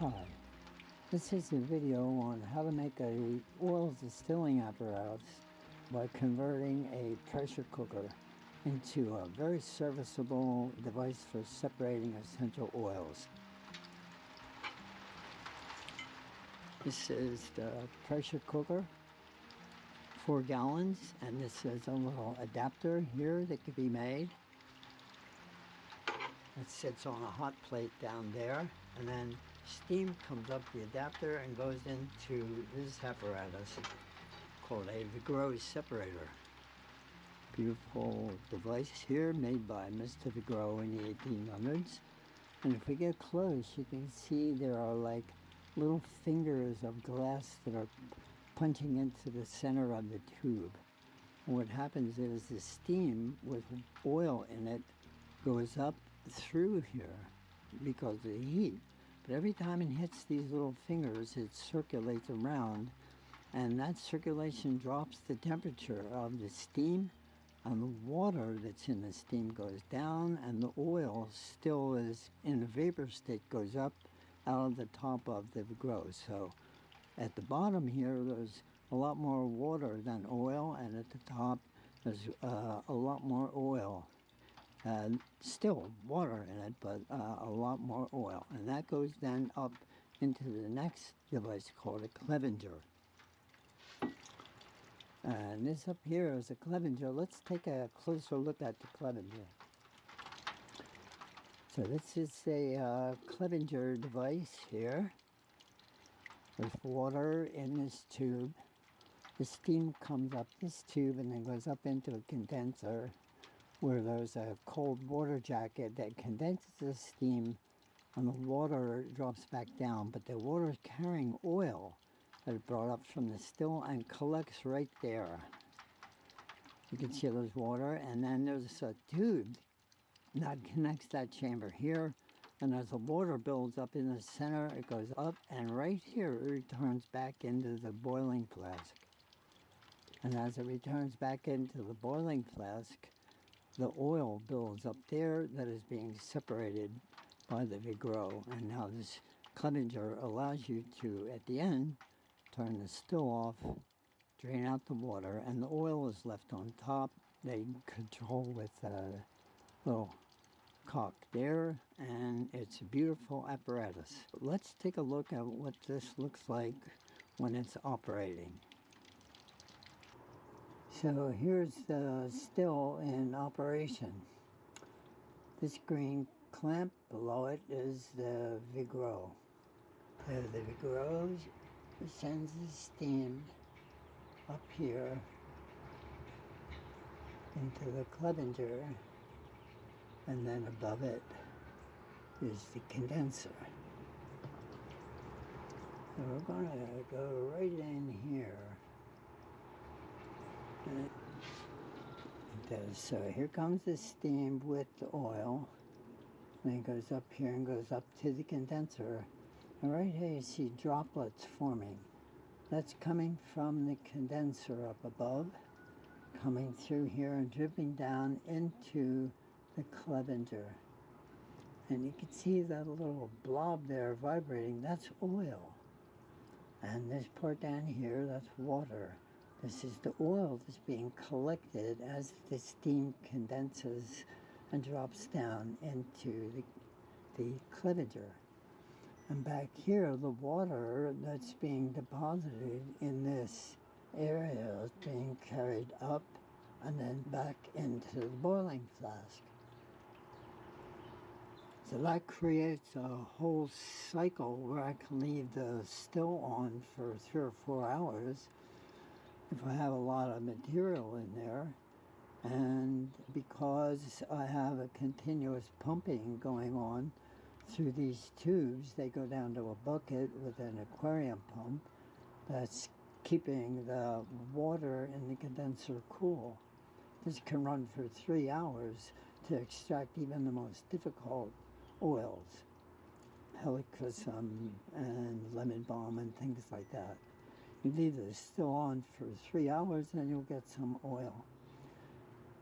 Hi, this is a video on how to make a oil distilling apparatus by converting a pressure cooker into a very serviceable device for separating essential oils. This is the pressure cooker, 4 gallons, and this is a little adapter here that could be made. It sits on a hot plate down there, and then steam comes up the adapter and goes into this apparatus called a Vigreux separator. Beautiful device here made by Mr. Vigreux in the 1800s. And if we get close, you can see there are like little fingers of glass that are punching into the center of the tube. And what happens is the steam with oil in it goes up through here because of the heat. But every time it hits these little fingers, it circulates around, and that circulation drops the temperature of the steam, and the water that's in the steam goes down, and the oil still is in a vapor state, goes up out of the top of the Vigreux. So at the bottom here, there's a lot more water than oil, and at the top, there's a lot more oil. Still water in it, but a lot more oil. And that goes then up into the next device called a Clevenger. And this up here is a Clevenger. Let's take a closer look at the Clevenger. So this is a Clevenger device here with water in this tube. The steam comes up this tube and then goes up into a condenser where there's a cold water jacket that condenses the steam and the water drops back down. But the water is carrying oil that it brought up from the still and collects right there. You can see there's water, and then there's a tube that connects that chamber here, and as the water builds up in the center, it goes up, and right here it returns back into the boiling flask. And as it returns back into the boiling flask, the oil builds up there that is being separated by the Vigreux. And now this Clevenger allows you to, at the end, turn the still off, drain out the water, and the oil is left on top. They control with a little cock there, and it's a beautiful apparatus. Let's take a look at what this looks like when it's operating. So here's the still in operation. This green clamp below it is the Vigreux. The Vigreux sends the steam up here into the Clevenger, and then above it is the condenser. So we're going to go right in here. And it does. So here comes the steam with the oil, and it goes up here and goes up to the condenser. And right here you see droplets forming. That's coming from the condenser up above, coming through here and dripping down into the Clevenger. And you can see that little blob there vibrating, that's oil. And this part down here, that's water. This is the oil that's being collected as the steam condenses and drops down into the Clevenger. And back here, the water that's being deposited in this area is being carried up and then back into the boiling flask. So that creates a whole cycle where I can leave the still on for 3 or 4 hours if I have a lot of material in there. And because I have a continuous pumping going on through these tubes, they go down to a bucket with an aquarium pump that's keeping the water in the condenser cool. This can run for 3 hours to extract even the most difficult oils, helichrysum and lemon balm and things like that. You leave this still on for 3 hours and you'll get some oil.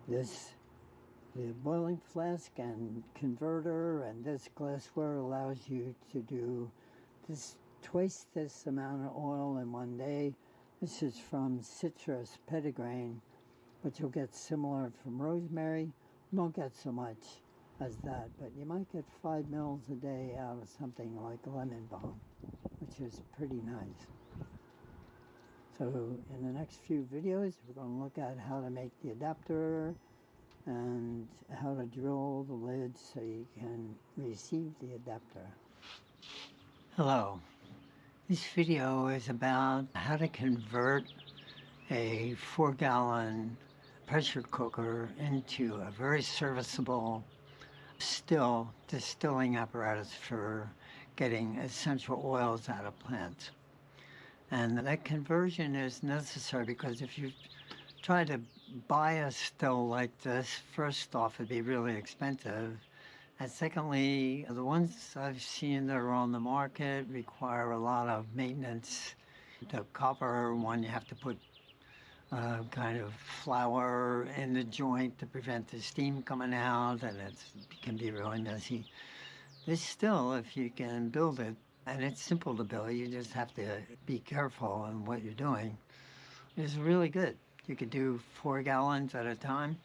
The boiling flask and converter and this glassware allows you to do twice this amount of oil in one day. This is from citrus petitgrain, but you'll get similar from rosemary. You won't get so much as that, but you might get 5 mils a day out of something like lemon balm, which is pretty nice. So in the next few videos, we're going to look at how to make the adapter and how to drill the lid so you can receive the adapter. Hello. This video is about how to convert a 4-gallon pressure cooker into a very serviceable still distilling apparatus for getting essential oils out of plants. And that conversion is necessary because if you try to buy a still like this, first off, it'd be really expensive. And secondly, the ones I've seen that are on the market require a lot of maintenance. The copper one, you have to put kind of flour in the joint to prevent the steam coming out, and it can be really messy. This still, if you can build it, and it's simple to build, you just have to be careful in what you're doing, is really good. You could do 4 gallons at a time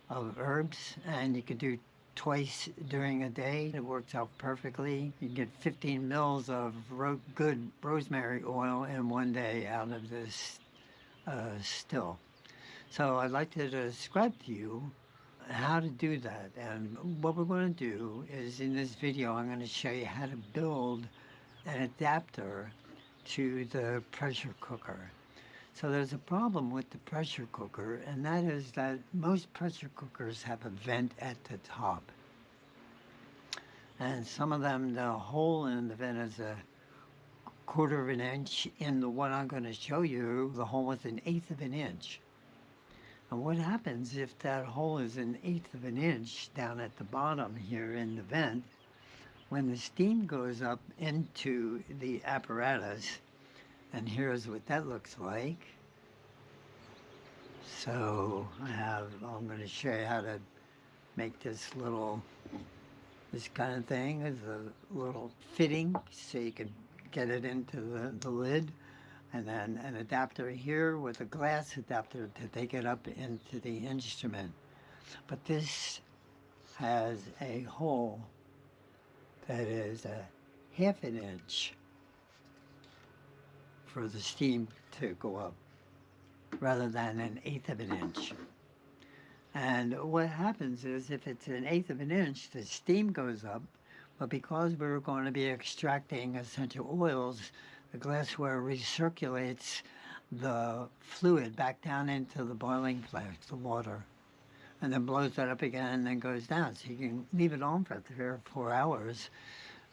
of herbs, and you could do twice during a day. It works out perfectly. You get 15 mils of good rosemary oil in one day out of this still. So I'd like to describe to you how to do that. And what we're going to do is, in this video, I'm going to show you how to build an adapter to the pressure cooker. So there's a problem with the pressure cooker, and that is that most pressure cookers have a vent at the top. And some of them, the hole in the vent is a 1/4 of an inch. In the one I'm going to show you, the hole is 1/8 of an inch. And what happens if that hole is 1/8 of an inch down at the bottom here in the vent? When the steam goes up into the apparatus, and here's what that looks like. So I'm going to show you how to make this kind of thing as a little fitting so you can get it into the lid, and then an adapter here with a glass adapter to take it up into the instrument. But this has a hole that is 1/2 an inch for the steam to go up, rather than 1/8 of an inch. And what happens is, if it's 1/8 of an inch, the steam goes up, but because we're going to be extracting essential oils, the glassware recirculates the fluid back down into the boiling flask, the water, and then blows that up again and then goes down. So you can leave it on for 3 or 4 hours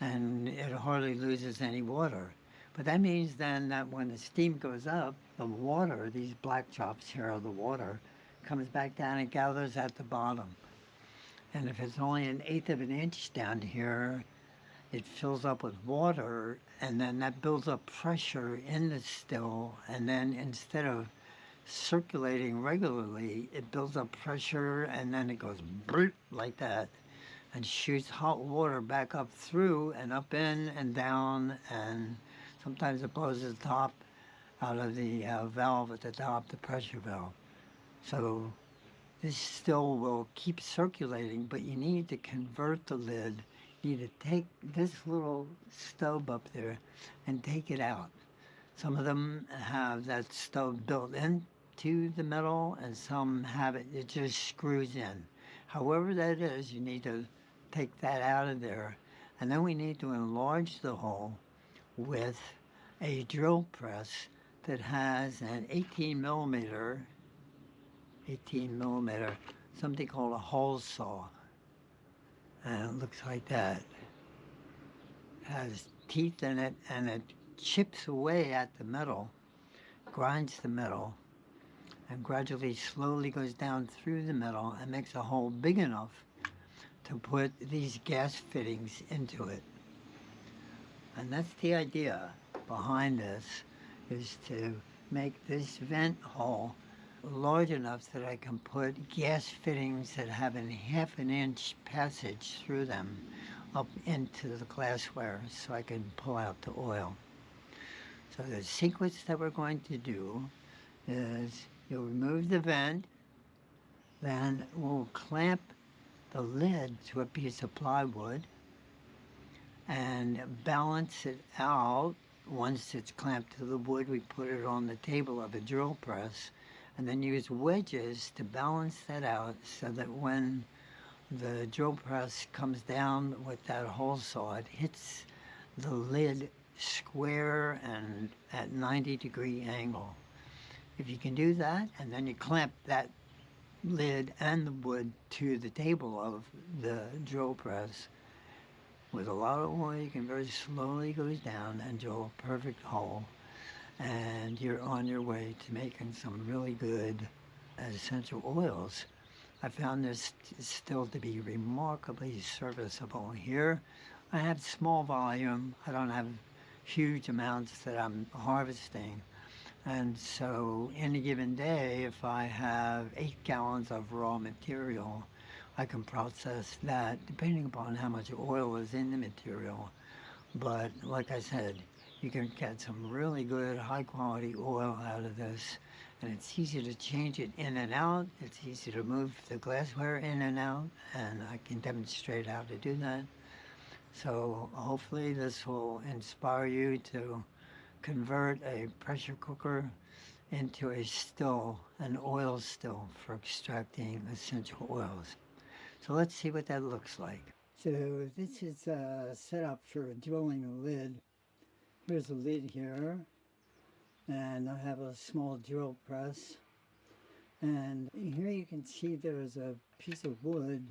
and it hardly loses any water. But that means then that when the steam goes up, the water, these black drops here are the water, comes back down and gathers at the bottom. And if it's only 1/8 of an inch down here, it fills up with water, and then that builds up pressure in the still, and then instead of circulating regularly, it builds up pressure, and then it goes like that, and shoots hot water back up through and up in and down, and sometimes it blows the top out of the valve at the top, the pressure valve. So this still will keep circulating, but you need to convert the lid. You need to take this little stub up there and take it out. Some of them have that stub built into the metal, and some have it just screws in. However that is, you need to take that out of there. And then we need to enlarge the hole with a drill press that has an 18 millimeter, something called a hole saw. And it looks like that. It has teeth in it, and it chips away at the metal, grinds the metal, and gradually, slowly goes down through the metal and makes a hole big enough to put these gas fittings into it. And that's the idea behind this, is to make this vent hole large enough that I can put gas fittings that have a 1/2 an inch passage through them up into the glassware so I can pull out the oil. So the sequence that we're going to do is you'll remove the vent, then we'll clamp the lid to a piece of plywood and balance it out. Once it's clamped to the wood, we put it on the table of a drill press and then use wedges to balance that out so that when the drill press comes down with that hole saw, it hits the lid square and at 90-degree angle. If you can do that, and then you clamp that lid and the wood to the table of the drill press, with a lot of oil, you can very slowly goes down and drill a perfect hole, and you're on your way to making some really good essential oils. I found this still to be remarkably serviceable. Here I have small volume. I don't have huge amounts that I'm harvesting. And so in a given day, if I have 8 gallons of raw material, I can process that depending upon how much oil is in the material. But like I said, you can get some really good high quality oil out of this, and it's easy to change it in and out. It's easy to move the glassware in and out, and I can demonstrate how to do that. So hopefully this will inspire you to convert a pressure cooker into a still, an oil still for extracting essential oils. So let's see what that looks like. So this is set up for drilling a lid. There's a lid here, and I have a small drill press. And here you can see there's a piece of wood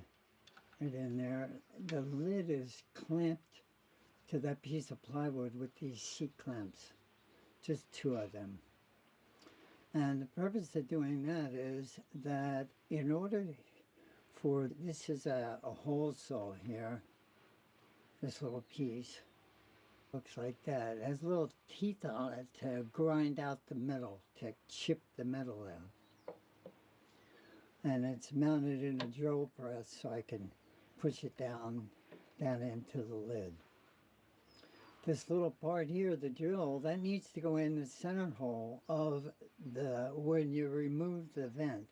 right in there. The lid is clamped to that piece of plywood with these sheet clamps, just 2 of them. And the purpose of doing that is that in order for, this is a hole saw here, this little piece, looks like that. It has little teeth on it to grind out the metal, to chip the metal out. And it's mounted in a drill press so I can push it down into the lid. This little part here, the drill, that needs to go in the center hole of when you remove the vent.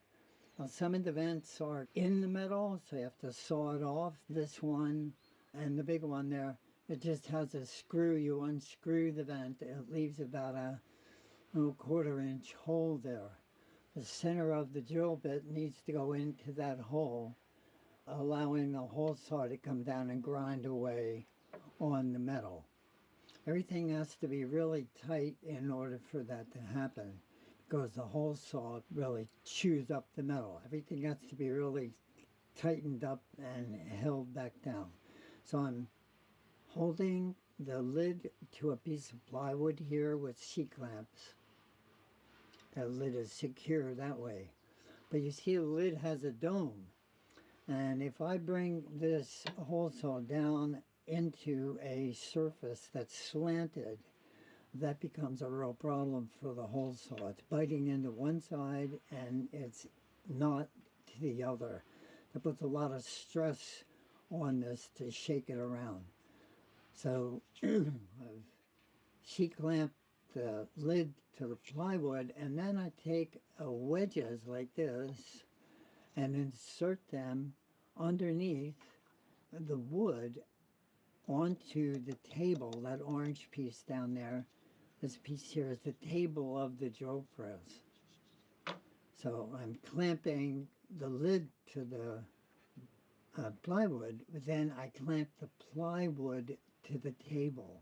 Now some of the vents are in the metal, so you have to saw it off. This one and the big one there, it just has a screw. You unscrew the vent, it leaves about a 1/4 inch hole there. The center of the drill bit needs to go into that hole, allowing the hole saw to come down and grind away on the metal. Everything has to be really tight in order for that to happen, because the hole saw really chews up the metal. Everything has to be really tightened up and held back down. So I'm holding the lid to a piece of plywood here with sheet clamps. That lid is secure that way. But you see the lid has a dome. And if I bring this hole saw down into a surface that's slanted, that becomes a real problem for the hole saw. It's biting into one side and it's not to the other. That puts a lot of stress on this to shake it around. So I've sheet clamped the lid to the plywood, and then I take wedges like this and insert them underneath the wood onto the table, that orange piece down there. This piece here is the table of the drill press. So I'm clamping the lid to the plywood, but then I clamp the plywood to the table.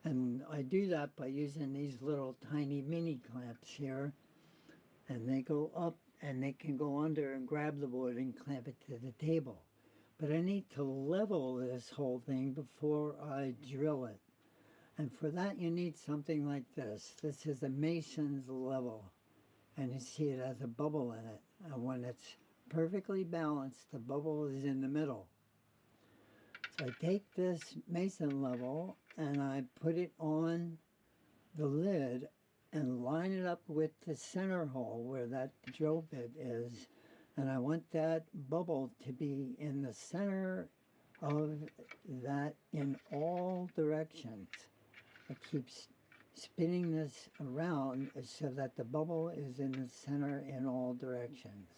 And I do that by using these little tiny mini clamps here, and they go up and they can go under and grab the wood and clamp it to the table. But I need to level this whole thing before I drill it. And for that you need something like this. This is a mason's level, and you see it has a bubble in it. And when it's perfectly balanced, the bubble is in the middle. So I take this mason level and I put it on the lid and line it up with the center hole where that drill bit is. And I want that bubble to be in the center of that in all directions. It keeps spinning this around so that the bubble is in the center in all directions.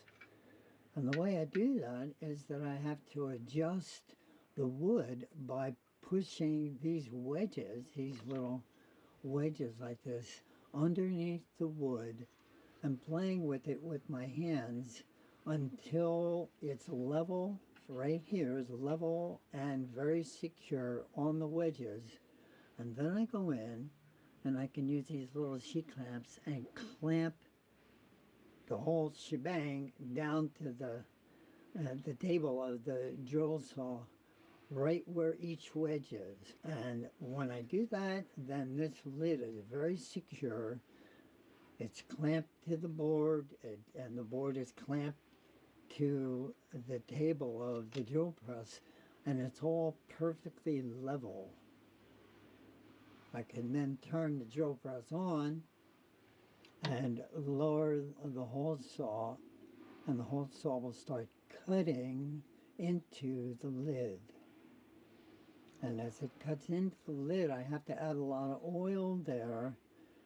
And the way I do that is that I have to adjust the wood by pushing these wedges, these little wedges like this, underneath the wood and playing with it with my hands until it's level. Right here is level and very secure on the wedges. And then I go in and I can use these little sheet clamps and clamp the whole shebang down to the table of the drill saw, right where each wedge is. And when I do that, then this lid is very secure. It's clamped to the board, and the board is clamped to the table of the drill press, and it's all perfectly level. I can then turn the drill press on and lower the hole saw, and the hole saw will start cutting into the lid. And as it cuts into the lid, I have to add a lot of oil there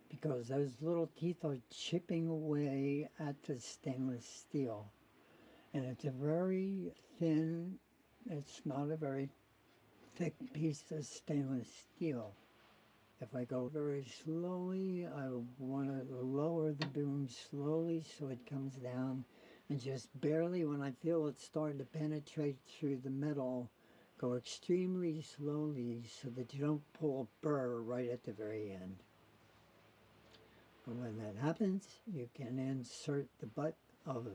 because those little teeth are chipping away at the stainless steel. And it's a very thin, it's not a very thick piece of stainless steel. If I go very slowly, I want to lower the boom slowly so it comes down, and just barely, when I feel it's starting to penetrate through the metal, go extremely slowly so that you don't pull a burr right at the very end. And when that happens, you can insert the butt of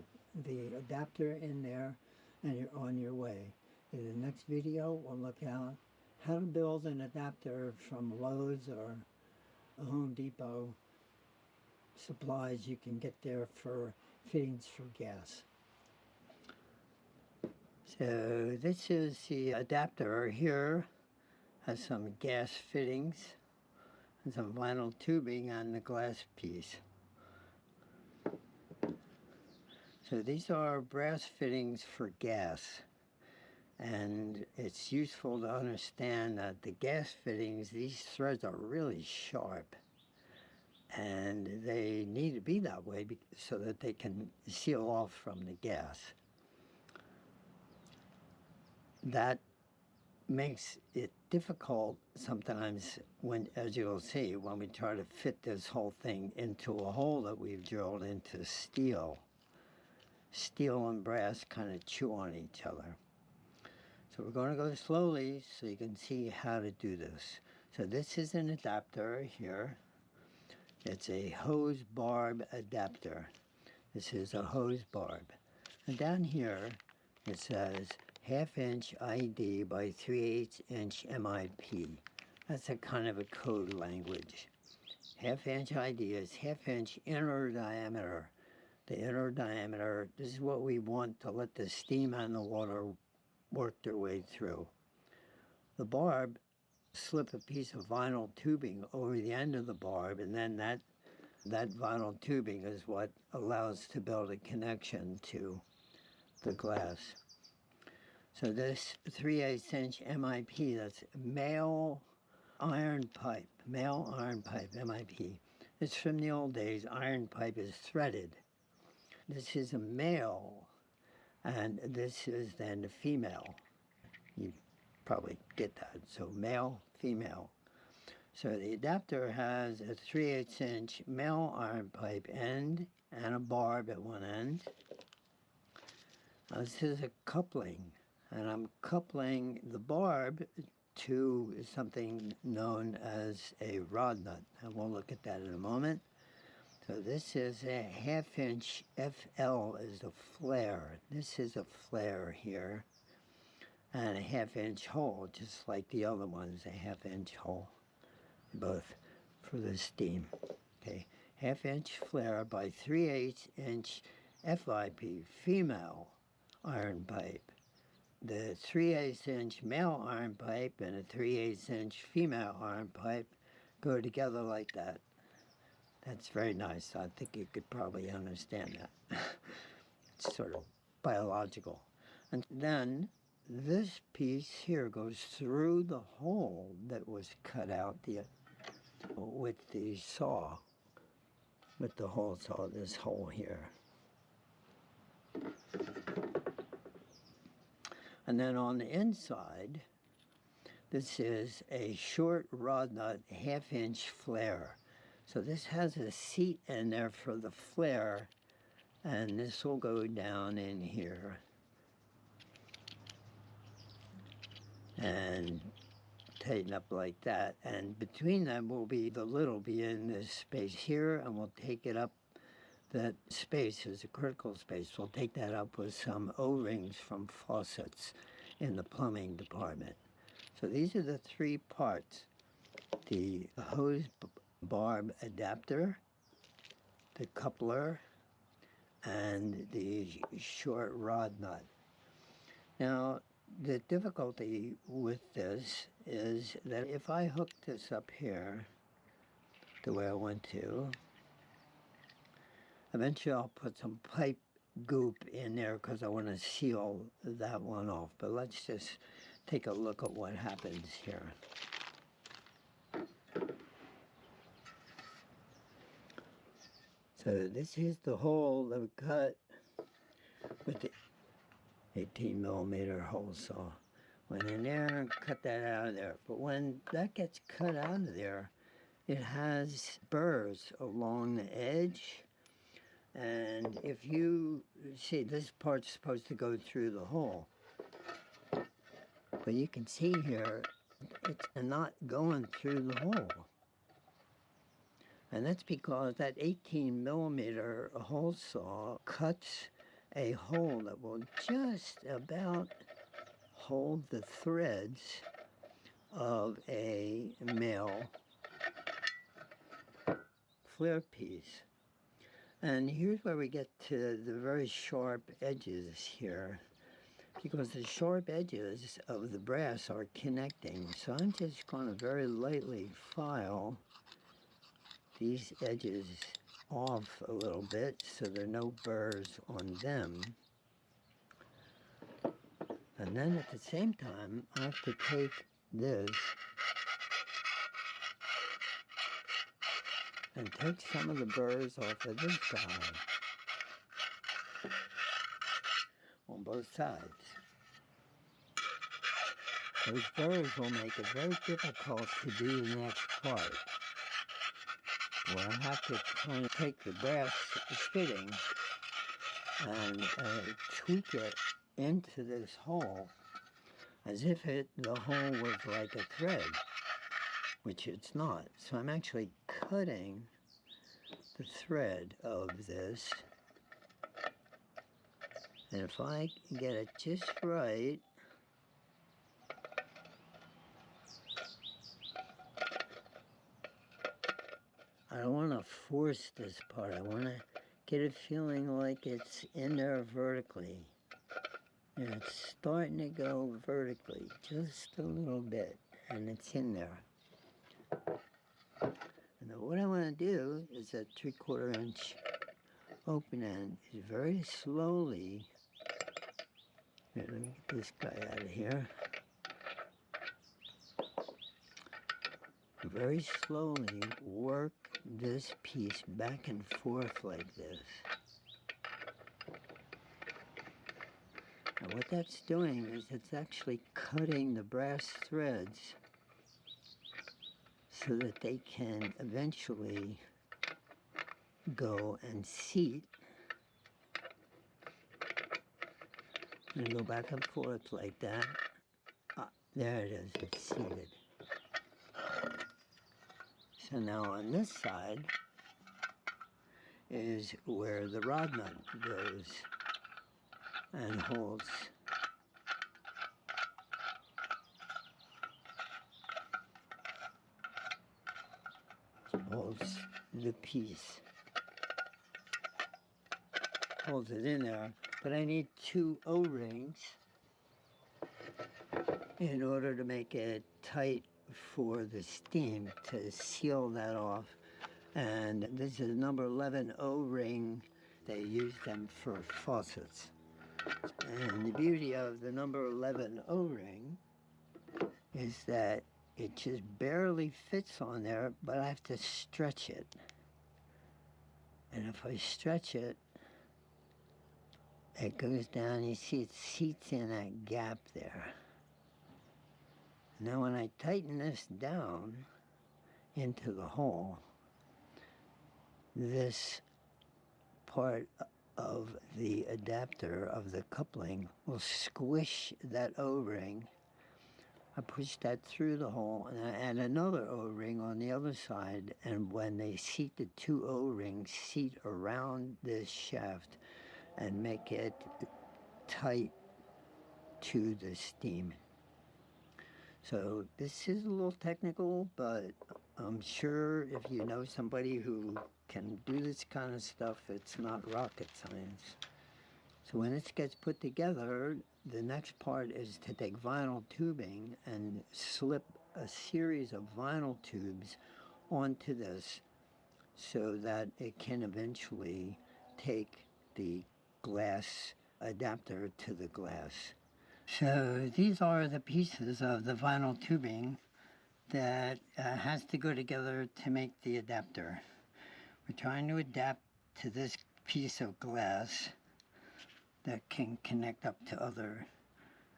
the adapter in there and you're on your way. In the next video, we'll look at how to build an adapter from Lowe's or a Home Depot supplies you can get there for fittings for gas. So this is the adapter here. Has some gas fittings and some vinyl tubing on the glass piece. So these are brass fittings for gas. And it's useful to understand that the gas fittings, these threads are really sharp. And they need to be that way so that they can seal off from the gas. That makes it difficult sometimes when, as you'll see, when we try to fit this whole thing into a hole that we've drilled into steel. Steel and brass kind of chew on each other. So we're going to go slowly so you can see how to do this. So this is an adapter here. It's a hose barb adapter. This is a hose barb. And down here it says 1/2 inch ID by 3/8 inch MIP. That's a kind of a code language. 1/2 inch ID is 1/2 inch inner diameter. The inner diameter, this is what we want to let the steam and the water work their way through. The barb, slip a piece of vinyl tubing over the end of the barb, and then that vinyl tubing is what allows to build a connection to the glass. So this 3/8 inch MIP, that's male iron pipe, MIP. It's from the old days. Iron pipe is threaded. This is a male, and this is then the female. You probably get that. So male, female. So the adapter has a 3/8 inch male iron pipe end and a barb at one end. Now this is a coupling, and I'm coupling the barb to something known as a rod nut, and we'll look at that in a moment. So this is a 1/2 inch FL is the flare. This is a flare here. And a 1/2 inch hole, just like the other ones, a 1/2 inch hole. Both for the steam. Okay, 1/2 inch flare by 3/8 inch FIP, female iron pipe. The 3/8 inch male iron pipe and a 3/8 inch female iron pipe go together like that. That's very nice. I think you could probably understand that. It's sort of biological. And then this piece here goes through the hole that was cut out with the saw, with the hole saw, this hole here. And then on the inside, this is a short rod nut, half-inch flare. So this has a seat in there for the flare, and this will go down in here and tighten up like that. And between them will be, the lid will be in this space here, and we'll take it up. That space is a critical space. We'll take that up with some O-rings from faucets in the plumbing department. So these are the three parts: the hose barb adapter, the coupler, and the short rod nut. Now, the difficulty with this is that if I hook this up here the way I want to, eventually I'll put some pipe goop in there because I want to seal that one off. But let's just take a look at what happens here. So this is the hole that we cut with the 18mm hole saw. Went in there and cut that out of there. But when that gets cut out of there, it has burrs along the edge. And if you see, this part's supposed to go through the hole. But you can see here, it's not going through the hole. And that's because that 18mm hole saw cuts a hole that will just about hold the threads of a male flare piece. And here's where we get to the very sharp edges here, because the sharp edges of the brass are connecting. So I'm just going to very lightly file these edges off a little bit so there are no burrs on them. And then at the same time, I have to take this and take some of the burrs off of this side, on both sides. Those burrs will make it very difficult to do the next part, where I have to kind of take the brass fitting and tweak it into this hole as if the hole was like a thread, which it's not. So I'm actually cutting the thread of this, and if I can get it just right, I don't want to force this part. I want to get it feeling like it's in there vertically. And it's starting to go vertically, just a little bit, and it's in there. And then what I want to do is that 3/4 inch open end is very slowly, here, let me get this guy out of here. Very slowly work this piece back and forth like this. And what that's doing is it's actually cutting the brass threads so that they can eventually go and seat and go back and forth like that. Ah, there it is, it's seated. So now on this side is where the rod nut goes and holds the piece, holds it in there. But I need 2 O-rings in order to make it tight for the steam to seal that off. And this is number 11 O-ring. They use them for faucets. And the beauty of the number 11 O-ring is that it just barely fits on there, but I have to stretch it. And if I stretch it, it goes down, you see it seats in that gap there. Now when I tighten this down into the hole, this part of the adapter of the coupling will squish that O-ring. I push that through the hole and I add another O-ring on the other side, and when they seat, the two O-rings seat around this shaft and make it tight to the steam. So this is a little technical, but I'm sure if you know somebody who can do this kind of stuff, it's not rocket science. So when this gets put together, the next part is to take vinyl tubing and slip a series of vinyl tubes onto this so that it can eventually take the glass adapter to the glass. So these are the pieces of the vinyl tubing that has to go together to make the adapter. We're trying to adapt to this piece of glass that can connect up to other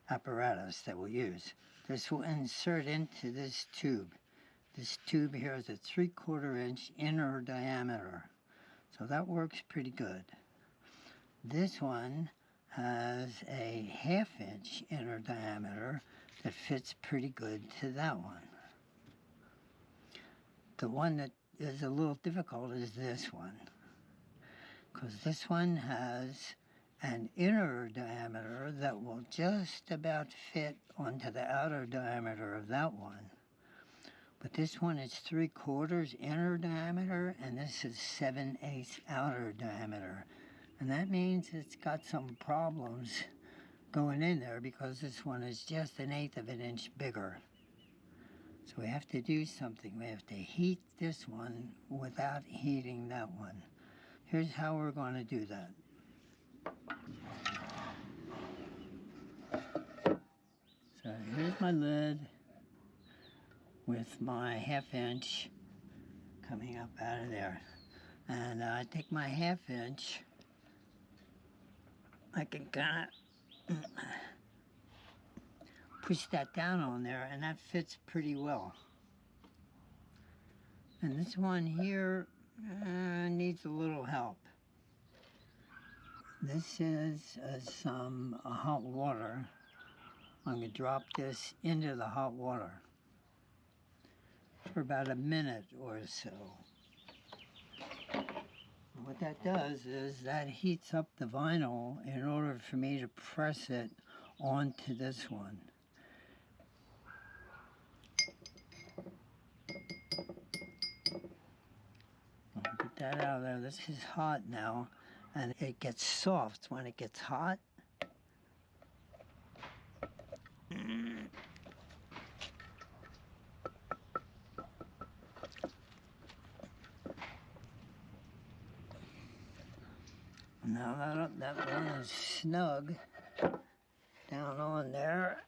apparatus that we'll use. This will insert into this tube. This tube here is a 3/4 inch inner diameter, so that works pretty good. This one has a 1/2 inch inner diameter that fits pretty good to that one. The one that is a little difficult is this one, because this one has an inner diameter that will just about fit onto the outer diameter of that one. But this one is 3/4 inner diameter, and this is 7/8 outer diameter. And that means it's got some problems going in there because this one is just 1/8 of an inch bigger. So we have to do something. We have to heat this one without heating that one. Here's how we're going to do that. So here's my lid with my 1/2 inch coming up out of there. And I take my 1/2 inch, I can kind of push that down on there, and that fits pretty well. And this one here needs a little help. This is some hot water. I'm going to drop this into the hot water for about a minute or so. What that does is that heats up the vinyl in order for me to press it onto this one. I'll get that out of there. This is hot now, and it gets soft when it gets hot. Now that one is snug down on there.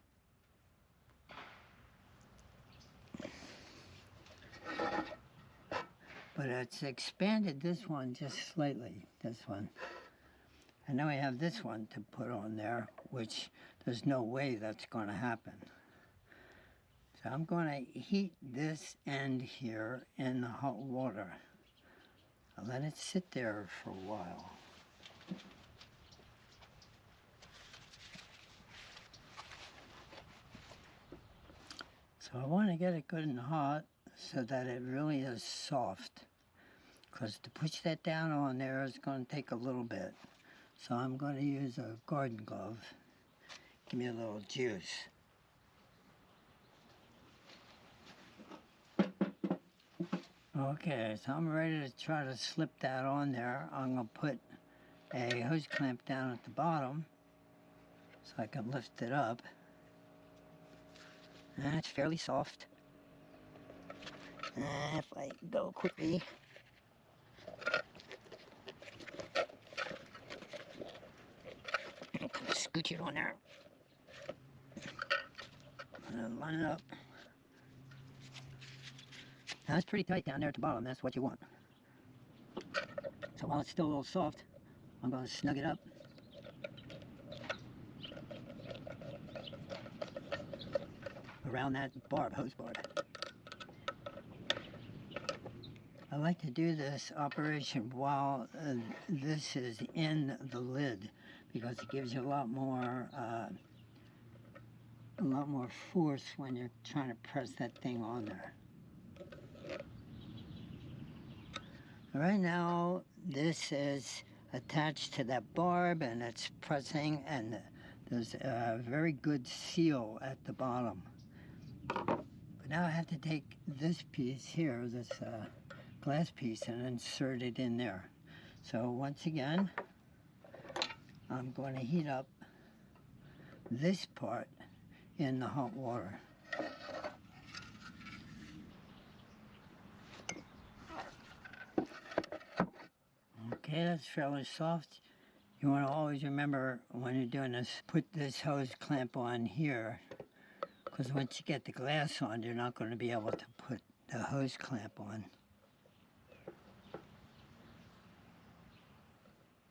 But it's expanded this one just slightly, this one. And now we have this one to put on there, which there's no way that's going to happen. So I'm going to heat this end here in the hot water. I'll let it sit there for a while. So I want to get it good and hot so that it really is soft. Because to push that down on there is going to take a little bit. So I'm going to use a garden glove. Give me a little juice. Okay, so I'm ready to try to slip that on there. I'm going to put a hose clamp down at the bottom so I can lift it up. And it's fairly soft. And if I go quickly, it comes scooch it on there. And line it up. Now it's pretty tight down there at the bottom. That's what you want. So while it's still a little soft, I'm going to snug it up. Around that barb, hose barb. I like to do this operation while this is in the lid because it gives you a lot more force when you're trying to press that thing on there. Right now, this is attached to that barb and it's pressing, and there's a very good seal at the bottom. But now I have to take this piece here, this glass piece, and insert it in there. So once again, I'm going to heat up this part in the hot water. Okay, that's fairly soft. You want to always remember when you're doing this, put this hose clamp on here, because once you get the glass on, you're not going to be able to put the hose clamp on.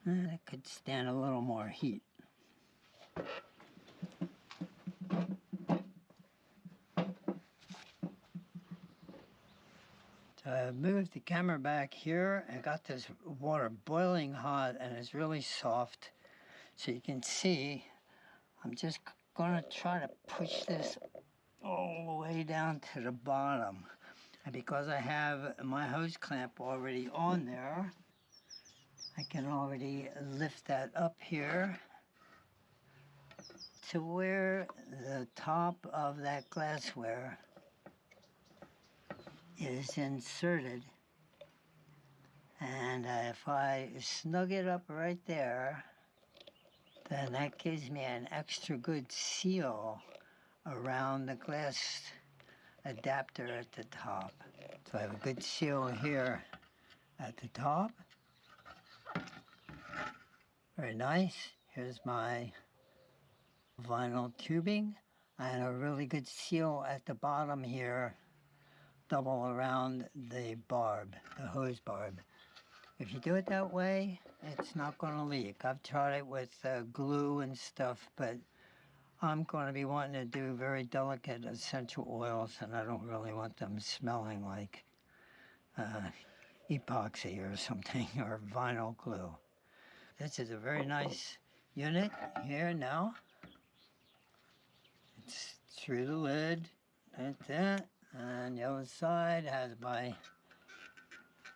And it could stand a little more heat. So I moved the camera back here and got this water boiling hot, and it's really soft. So you can see, I'm just going to try to push this all the way down to the bottom. And because I have my hose clamp already on there, I can already lift that up here to where the top of that glassware is inserted. And if I snug it up right there, then that gives me an extra good seal around the glass adapter at the top. So I have a good seal here at the top. Very nice. Here's my vinyl tubing and a really good seal at the bottom here, double around the barb, the hose barb. If you do it that way, it's not going to leak. I've tried it with glue and stuff, but I'm going to be wanting to do very delicate essential oils, and I don't really want them smelling like epoxy or something, or vinyl glue. This is a very nice unit here now. It's through the lid, like that, and the other side has my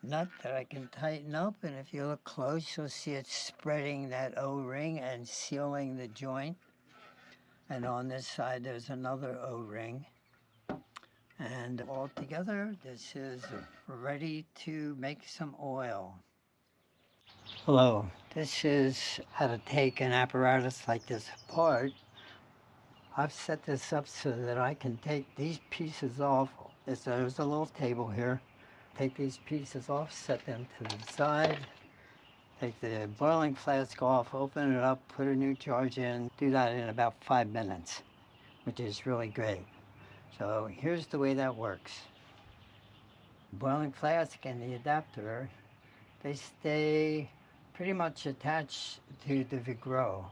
nut that I can tighten up, and if you look close, you'll see it's spreading that O-ring and sealing the joint. And on this side, there's another O-ring. And all together, this is ready to make some oil. Hello, this is how to take an apparatus like this apart. I've set this up so that I can take these pieces off. There's a little table here. Take these pieces off, set them to the side. Take the boiling flask off, open it up, put a new charge in. Do that in about 5 minutes, which is really great. So here's the way that works. Boiling flask and the adapter, they stay pretty much attached to the Vigreux.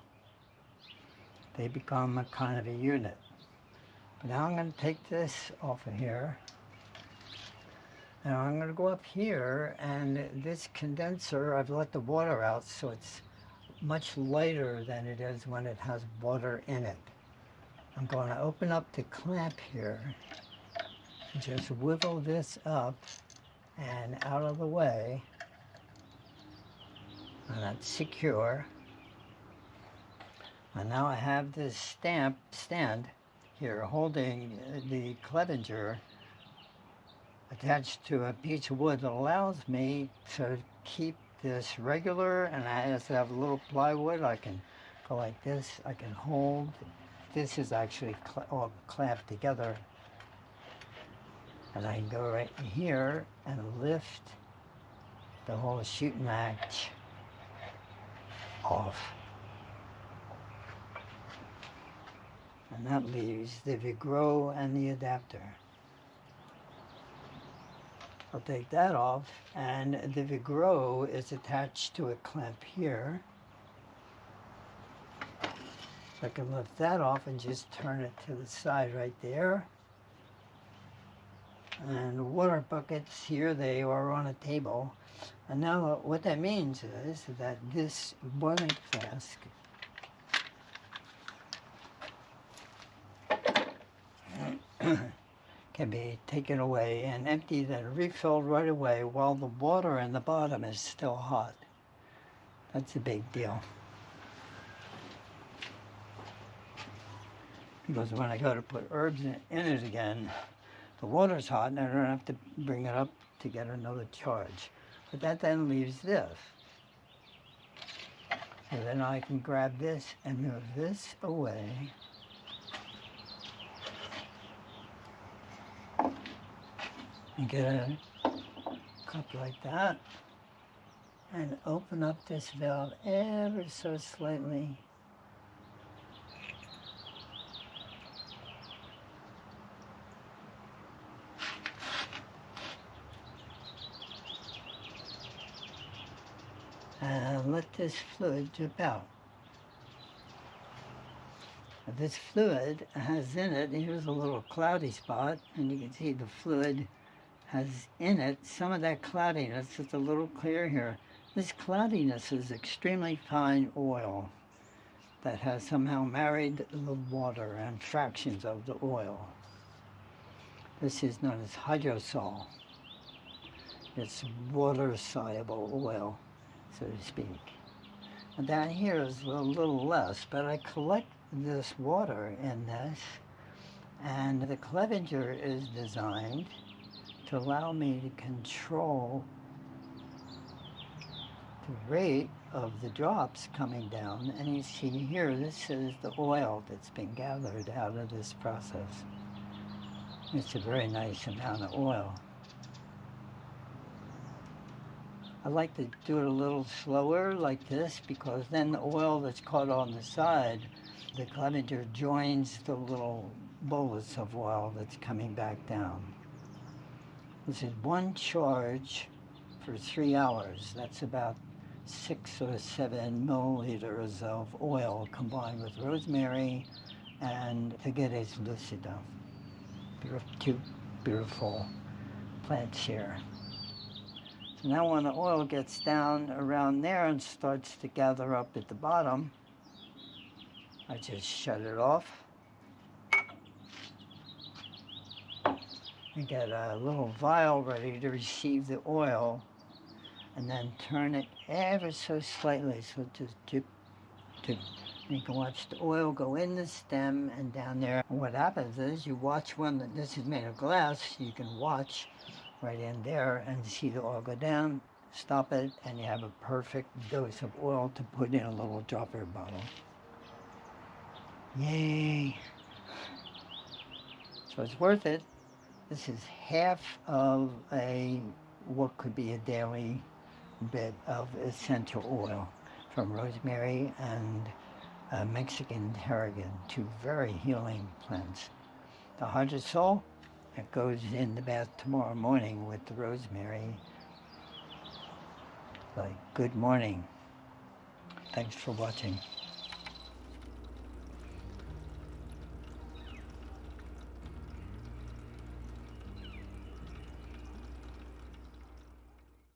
They become a kind of a unit. But now I'm going to take this off of here. Now I'm going to go up here, and this condenser, I've let the water out, so it's much lighter than it is when it has water in it. I'm going to open up the clamp here and just wiggle this up and out of the way. And that's secure. And now I have this stand here holding the Clevenger attached to a piece of wood that allows me to keep this regular, and I have a little plywood. I can go like this. I can hold. This is actually all clamped together. And I can go right here and lift the whole shooting match off. And that leaves the Vigreux and the adapter. I'll take that off, and the Vigreux is attached to a clamp here. I can lift that off and just turn it to the side right there. And the water buckets here, they are on a table. And now what that means is that this boiling flask can be taken away and emptied and refilled right away while the water in the bottom is still hot. That's a big deal. Because when I go to put herbs in it again, the water's hot and I don't have to bring it up to get another charge. But that then leaves this. So then I can grab this and move this away. And get a cup like that. And open up this valve ever so slightly. And let this fluid drip out. This fluid has in it, here's a little cloudy spot, and you can see the fluid has in it some of that cloudiness. It's a little clear here. This cloudiness is extremely fine oil that has somehow married the water and fractions of the oil. This is known as hydrosol. It's water-soluble oil, so to speak. And down here is a little less, but I collect this water in this, and the Clevenger is designed to allow me to control the rate of the drops coming down. And you see here, this is the oil that's been gathered out of this process. It's a very nice amount of oil. I like to do it a little slower like this, because then the oil that's caught on the side, the Clevenger joins the little bolus of oil that's coming back down. This is one charge for 3 hours. That's about 6 or 7 milliliters of oil combined with rosemary and Vigreux lucida. Two beautiful plants here. So now when the oil gets down around there and starts to gather up at the bottom, I just shut it off and get a little vial ready to receive the oil, and then turn it ever so slightly so just dip. You can watch the oil go in the stem and down there. And what happens is you watch when this is made of glass, you can watch right in there and see the oil go down, stop it, and you have a perfect dose of oil to put in a little dropper bottle. Yay! So it's worth it. This is half of what could be a daily bit of essential oil from rosemary and Mexican tarragon, two very healing plants. The hydrosol, it goes in the bath tomorrow morning with the rosemary. Like, good morning. Thanks for watching.